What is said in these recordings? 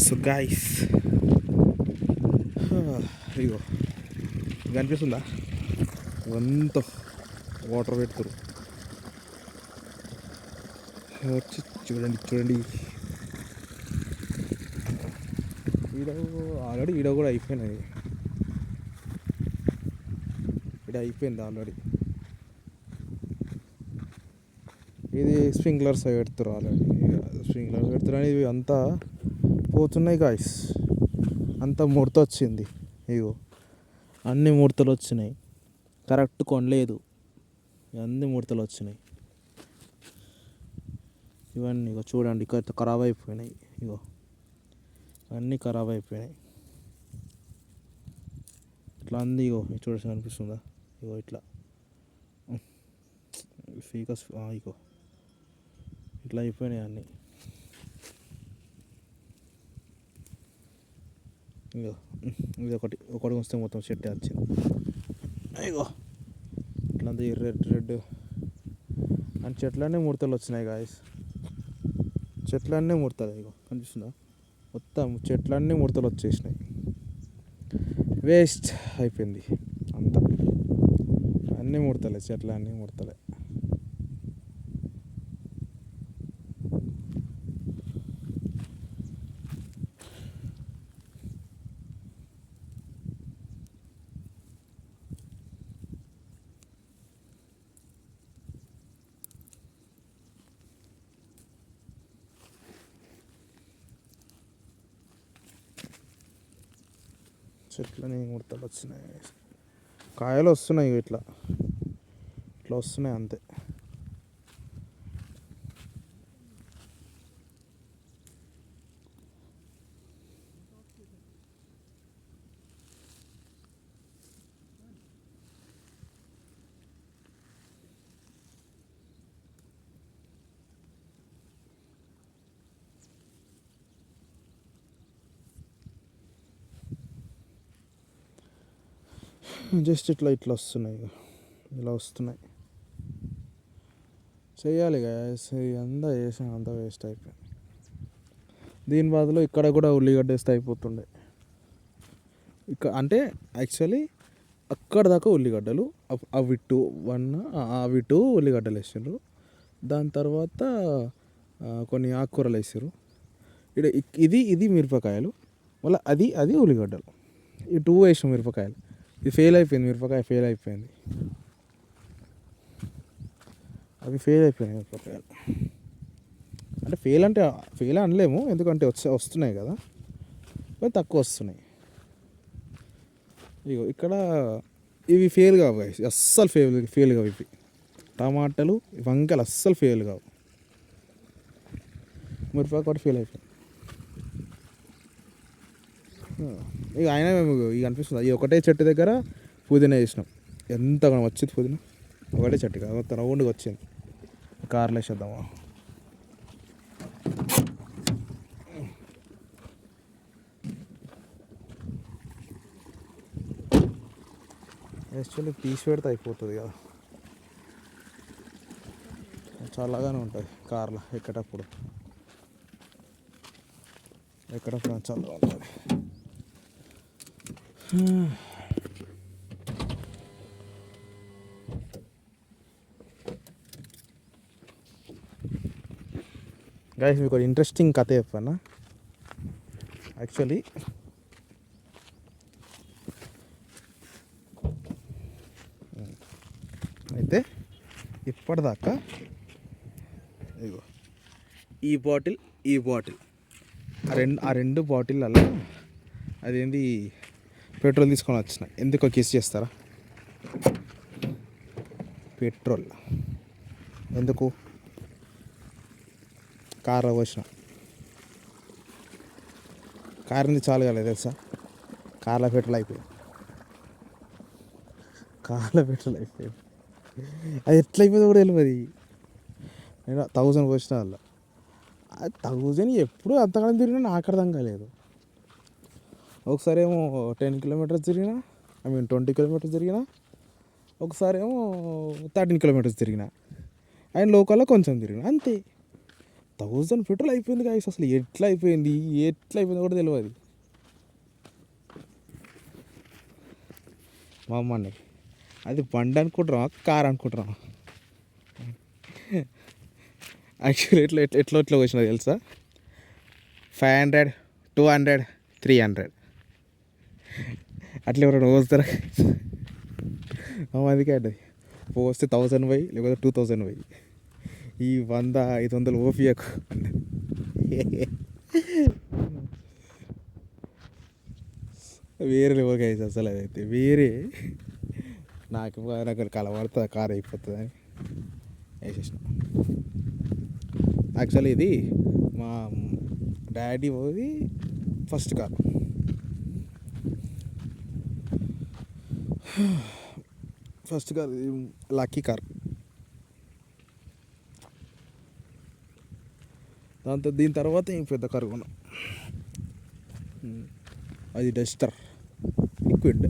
So guys, ఇగో కనిపిస్తుందా? ఇవంతా water పెడుతురు. వచ్చి చూడండి చూడండి. ఈడ ఆల్రెడీ ఈడ కూడా అయిపోయినాయి. ఈడ అయిపోయింది ఆల్రెడీ. ఇది స్ప్రింక్లర్స్ పెడుతురు ఆల్రెడీ. స్ప్రింక్లర్స్ పెడుతురు. ఇవి అంతా పోతున్నాయి గాయస్. అంతా ముడత వచ్చింది. ఇగో అన్ని ముడతలు వచ్చినాయి. కరెక్ట్ కొనలేదు, అన్ని ముడతలు వచ్చినాయి. ఇవన్నీ ఇగో చూడండి, ఇక్కడ ఖరాబ్ అయిపోయినాయి. ఇగో అన్నీ ఖరాబ్ అయిపోయినాయి. ఇట్లా అంది. ఇగో చూడాల్సి అనిపిస్తుందా? ఇగో ఇట్లా ఫీకస్. ఇగో ఇట్లా అయిపోయినాయి అన్నీ. ఇగో ఇది ఒకటి వస్తే మొత్తం చెట్టే వచ్చింది. ఇగో ఇట్లా రెడ్ రెడ్ అండ్ చెట్లన్నీ ముడతలు వచ్చినాయి గాయస్. చెట్లన్నీ ముడతలు. ఇగో కనిపిస్తుందా? మొత్తం చెట్లన్నీ ముడతలు వచ్చేసినాయి. వేస్ట్ అయిపోయింది అంతా. అన్నీ ముడతలే, చెట్లన్నీ ముడతలే. చెట్లని ముడతలు వచ్చినాయి. కాయలు వస్తున్నాయి ఇట్లా ఇట్లా వస్తున్నాయి అంతే. జస్ట్ ఇట్లా ఇట్లా వస్తున్నాయి. ఇలా వస్తున్నాయి. చెయ్యాలి గాయస్. అంతా వేసాం, అంతా వేస్ట్ అయిపోయింది. దీని బదులు ఇక్కడ కూడా ఉల్లిగడ్డ వేస్తే అయిపోతుండే. ఇక్కడ అంటే యాక్చువల్లీ అక్కడ దాకా ఉల్లిగడ్డలు, అవి టూ ఉల్లిగడ్డలు వేసారు. దాని తర్వాత కొన్ని ఆకుకూరలు వేసారు. ఇది మిరపకాయలు, మళ్ళీ అది ఉల్లిగడ్డలు. ఈ టూ వేసాం మిరపకాయలు. ఇది ఫెయిల్ అయిపోయింది. మిరపకాయ ఫెయిల్ అయిపోయింది. అవి ఫెయిల్ అయిపోయినాయి మిరపకాయలు. అంటే ఫెయిల్ అనలేము, ఎందుకంటే వస్తున్నాయి కదా, కానీ తక్కువ వస్తున్నాయి. ఇగో ఇక్కడ ఇవి ఫెయిల్ కావు, అస్సలు ఫెయిల్ కావు. ఇవి టమాటాలు, వంకాయలు అస్సలు ఫెయిల్ కావు. మిరపకాయ కూడా ఫెయిల్ అయిపోయింది. ఇక అయినా మేము ఇక అనిపిస్తుంది, ఈ ఒకటే చెట్టు దగ్గర పుదీనా వేసినాం. ఎంతగా వచ్చింది పుదీనా, ఒకటే చెట్టు కదా, మొత్తం రౌండ్గా వచ్చింది. కార్లో వేసేద్దామా? యాక్చువల్లీ తీసి పెడితే అయిపోతుంది కదా, చల్లగానే ఉంటుంది కార్లో ఎక్కేటప్పుడు చల్లగా ఉంటుంది. గైస్, మీకు ఒక ఇంట్రెస్టింగ్ కథ చెప్పాను. యాక్చువల్లీ అయితే ఇప్పటిదాకా ఇగో ఈ బాటిల్ ఆ రెండు బాటిళ్ళల్లో అదేంటి పెట్రోల్ తీసుకొని వచ్చిన. ఎందుకో కిస్ చేస్తారా? పెట్రోల్ ఎందుకు కార్లో పోసిన? కార్ నుంచి చాలు కాలేదు తెలుసా, కార్లో పెట్రోల్ అయిపోయింది. అది ఎట్లా అయిపోయిందో కూడా తెలియదు. నేను 1000 పోసిన వల్ల 1000 ఎప్పుడు అంతకాలం తిరిగినా నాకు అర్థం కాలేదు. ఒకసారి ఏమో 10 కిలోమీటర్స్ తిరిగినా, 20 కిలోమీటర్స్ తిరిగినా, ఒకసారి ఏమో 13 కిలోమీటర్స్ తిరిగిన. అండ్ లోకల్లో కొంచెం తిరిగిన, అంతే. 1000 పెట్రోల్ అయిపోయింది గాయస్. అసలు ఎట్లా అయిపోయింది కూడా తెలియదు మా అమ్మని. అది బండి అనుకుంటున్నావా, కార్ అనుకుంటున్నావా? యాక్చువల్లీ ఎట్లా వచ్చినా తెలుసా? 500, 200, 300 అట్లా ఎవరైనా పోస్తారా? అందుకే అండి పోస్తే 1000 పోయి లేకపోతే 2000 పోయి. ఈ 100, 500 ఓపియకు. వేరే లెవెల్ గైస్ అసలు. అదైతే వేరే. నాకు కలబడుతుంది కార్ అయిపోతుంది అని వేసేసిన. యాక్చువల్లీ ఇది మా డాడీ పోయి ఫస్ట్ కార్. Lucky car. దీని తర్వాత ఏం పెద్ద కారు కొన్నాం. అది డస్టర్ లిక్విడ్.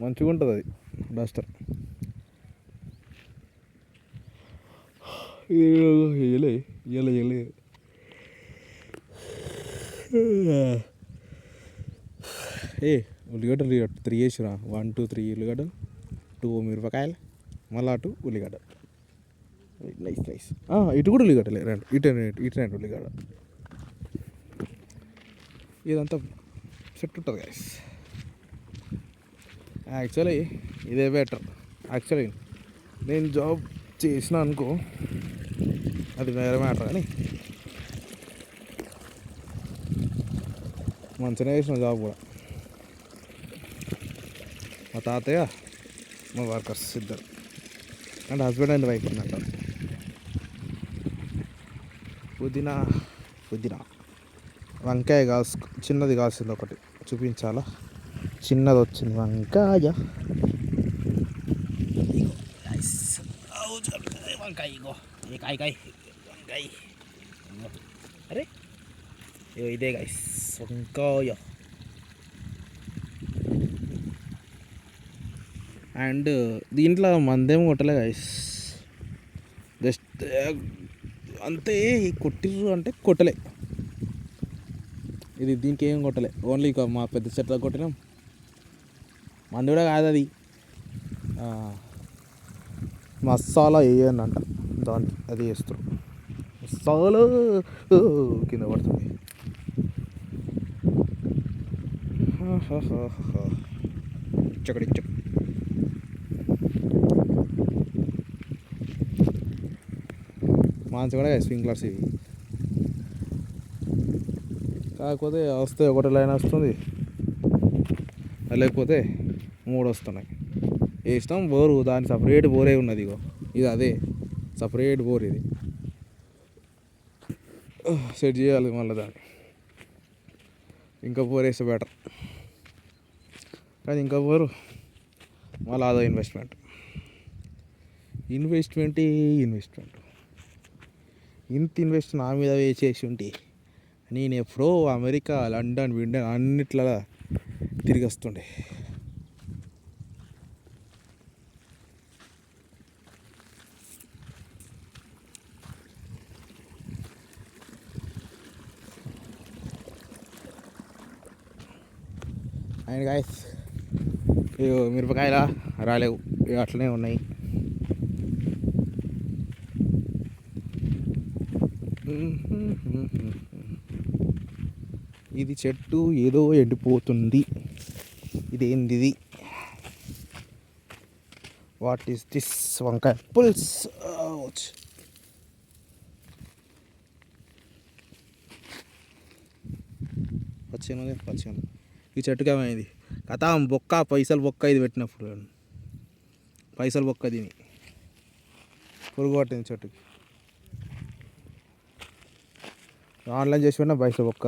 మంచిగా ఉంటుంది అది డస్టర్. ఉల్లిగడ్డలు 3 వేసిరా. 1, 2, 3 ఉల్లిగడ్డలు, 2 మిరపకాయలు, మళ్ళీ అటు ఉల్లిగడ్డ. నైస్. ఇటు కూడా ఉల్లిగడ్డలే 2. ఇటు 2 ఉల్లిగడ్డ. ఇదంతా సెట్ ఉంటుంది గైస్. యాక్చువల్లీ ఇదే బెటర్. యాక్చువల్లీ నేను జాబ్ చేసిన అనుకో అది వేరే మ్యాటర్, కానీ మంచిగా చేసిన జాబ్ కూడా. మా తాతయ్య, మా వర్కర్స్ ఇద్దరు, అంటే హస్బెండ్ అండ్ వైఫ్ అన్నట్టు. పుదీనా వంకాయ చిన్నది కాసింది ఒకటి, చూపించాలా? చిన్నది వచ్చింది వంకాయ. వంకాయ ఇగో కాయ వంకాయ. అరే ఇదే గైస్ వంకాయ. అండ్ దీంట్లో మందేం కొట్టలే గైస్, జస్ట్ అంతే. కొట్టిర్రు అంటే కొట్టలే. ఇది దీనికి ఏం కొట్టలే, ఓన్లీ మా పెద్ద చెట్లకు కొట్టినాం. మంది కూడా కాదు అది, మసాలా వేయనంట దానికి, అది వేస్తారు మసాలా. కింద పడుతుంది. చక్కడి మంచి కూడా స్ప్రింక్లర్స్ ఇవి. కాకపోతే వస్తే ఒకటి లైన్ వస్తుంది, లేకపోతే 3 వస్తున్నాయి. వేసినాం బోరు, దాని సపరేట్ బోరే ఉన్నది. ఇగో ఇది అదే సపరేట్ బోర్. ఇది సెట్ చేయాలి మళ్ళీ దాన్ని. ఇంకా బోర్ వేస్తే బెటర్, కానీ ఇంకా బోరు మళ్ళీ అదో ఇన్వెస్ట్మెంట్. ఇంత ఇన్వెస్ట్ నా మీద వేసేసి ఉంటే నేను ఎప్పుడో అమెరికా, లండన్, అన్నిట్లా తిరిగి వస్తుండే. అండ్ గాయస్ మిరపకాయలా రాలేవు, అట్లనే ఉన్నాయి. ఇది చెట్టు ఏదో ఎండిపోతుంది. ఇదేంది? What is this? వంకాయ పుల్స్. పచ్చాను. ఈ చెట్టుకి ఏమైంది? కథం బొక్క, పైసలు బొక్క. ఇది పెట్టినప్పుడు పైసలు బొక్క, దీని పురుగు పట్టింది చెట్టుకి. ఆన్లైన్ చేసి పెట్టిన పైసలు బొక్క.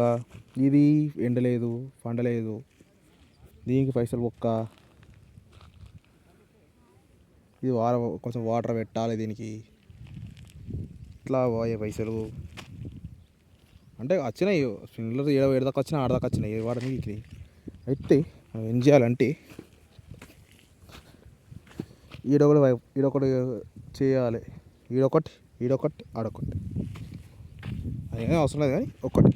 ఇది ఎండలేదు, పండలేదు, దీనికి పైసలు బొక్క. ఇది కొంచెం వాటర్ పెట్టాలి దీనికి, ఇట్లా పోయే పైసలు. అంటే వచ్చినాయి స్ప్రింక్లర్, 7 దాకా వచ్చినా, 8 దాకా వచ్చినాయి. వాడడానికి అయితే మనం ఏం చేయాలంటే ఈడొకటి చేయాలి. ఈడొకటి ఈడొకటి ఆడొకటి అది ఏమీ అవసరం లేదు కానీ ఒక్కటి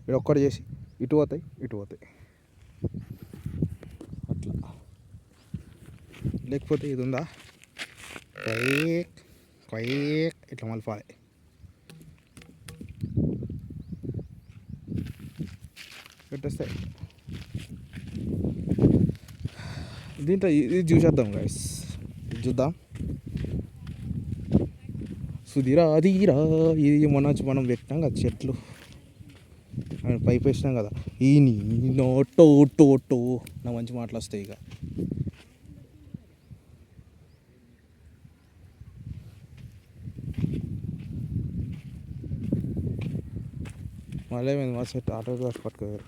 ఈడొక్కటి చేసి ఇటు పోతాయి ఇటు పోతాయి అట్లా. లేకపోతే ఇది ఉందా క్వైక్ క్వైక్ ఇట్లా మలపాలి. పెట్టేస్తాయి. దీంట్లో ఇది చూసేద్దాం గైస్, ఇది చూద్దాం. సుధీరా అదిరా ఇది మొన్న వచ్చి మనం పెట్టినాం కదా చెట్లు, పైపు వేసినాం కదా. ఈ నీ టో నా మంచి మాటలు వస్తాయి ఇక. మళ్ళీ మేము మా సెట్ ఆటో కాసి పట్టుకోరు.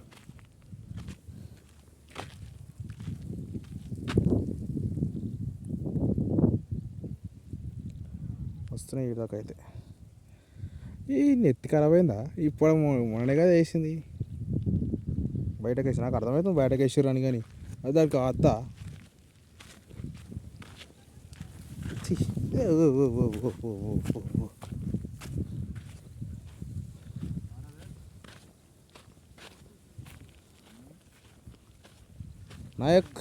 వస్తున్నాయి ఈదాకా అయితే. ఈ నెత్తి ఖరాబ్ అయిందా ఇప్పుడు? మొన్ననే కదా వేసింది, బయటకు వేసి నాకు అర్థమవుతుంది బయటకు వేసారు అని, కానీ అది దానికి అద్దా. నాయక్